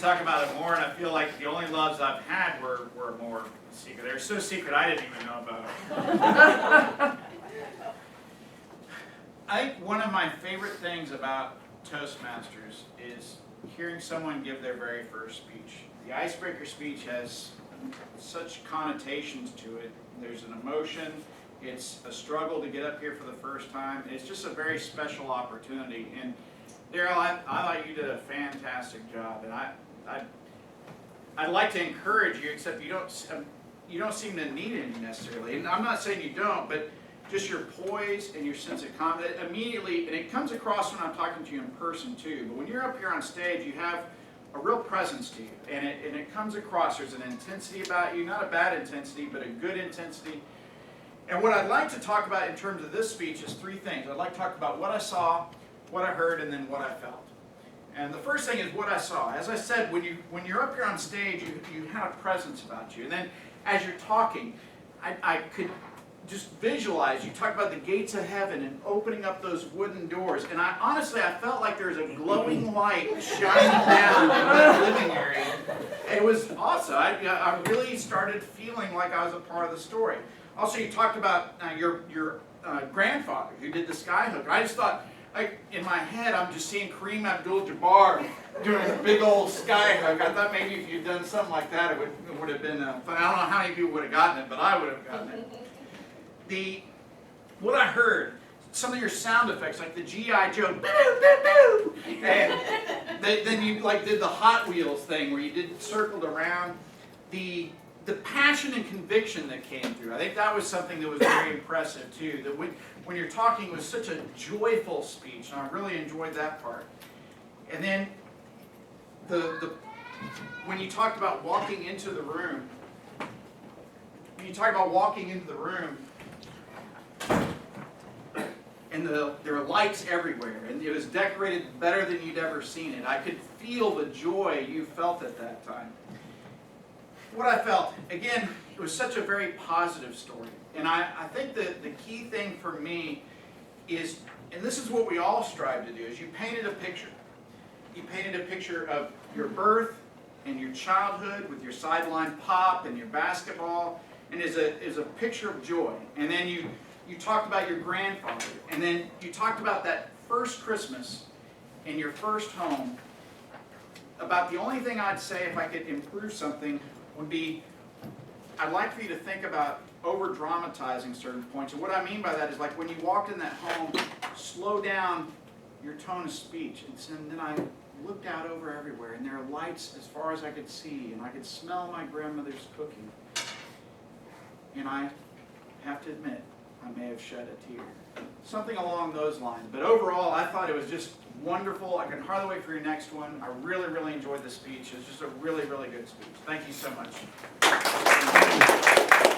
talk about it more, and I feel like the only loves I've had were more secret. They're so secret I didn't even know about it. I think one of my favorite things about Toastmasters is hearing someone give their very first speech. The icebreaker speech has such connotations to it. There's an emotion. It's a struggle to get up here for the first time. It's just a very special opportunity. And Darryl, I thought you did a fantastic job. And I'd like to encourage you, except you don't seem to need any necessarily. And I'm not saying you don't, but just your poise and your sense of confidence immediately, and it comes across when I'm talking to you in person too, but when you're up here on stage, you have a real presence to you, and it comes across. There's an intensity about you, not a bad intensity, but a good intensity. And what I'd like to talk about in terms of this speech is three things. I'd like to talk about what I saw, what I heard, and then what I felt. And the first thing is what I saw. As I said, when you're up here on stage, you have a presence about you. And then as you're talking, I could just visualize, you talk about the gates of heaven and opening up those wooden doors. And honestly, I felt like there was a glowing light shining down in that living area. It was awesome. I really started feeling like I was a part of the story. Also, you talked about your grandfather who did the skyhook. I just thought, like, in my head, I'm just seeing Kareem Abdul-Jabbar doing a big old skyhook. I thought maybe if you'd done something like that, it would have been fun. I don't know how many people would have gotten it, but I would have gotten it. What I heard, some of your sound effects, like the G.I. Joe, boo, boo, boo, and then you like did the Hot Wheels thing where you did circled around. The passion and conviction that came through, I think that was something that was very impressive too. That when you're talking, it was such a joyful speech, and I really enjoyed that part. And then when you talked about walking into the room, and there were lights everywhere, and it was decorated better than you'd ever seen it. I could feel the joy you felt at that time. What I felt, again, it was such a very positive story. And I think that the key thing for me is, and this is what we all strive to do, is you painted a picture. You painted a picture of your birth and your childhood with your sideline pop and your basketball, and is a picture of joy. And then you talked about your grandfather, and then you talked about that first Christmas in your first home. About the only thing I'd say, if I could improve something, would be I'd like for you to think about over-dramatizing certain points. And what I mean by that is, like, when you walked in that home, slow down your tone of speech. And then I looked out over everywhere, and there are lights as far as I could see, and I could smell my grandmother's cooking. And I have to admit, I may have shed a tear. Something along those lines. But overall, I thought it was just wonderful. I can hardly wait for your next one. I really, really enjoyed the speech. It was just a really, really good speech. Thank you so much.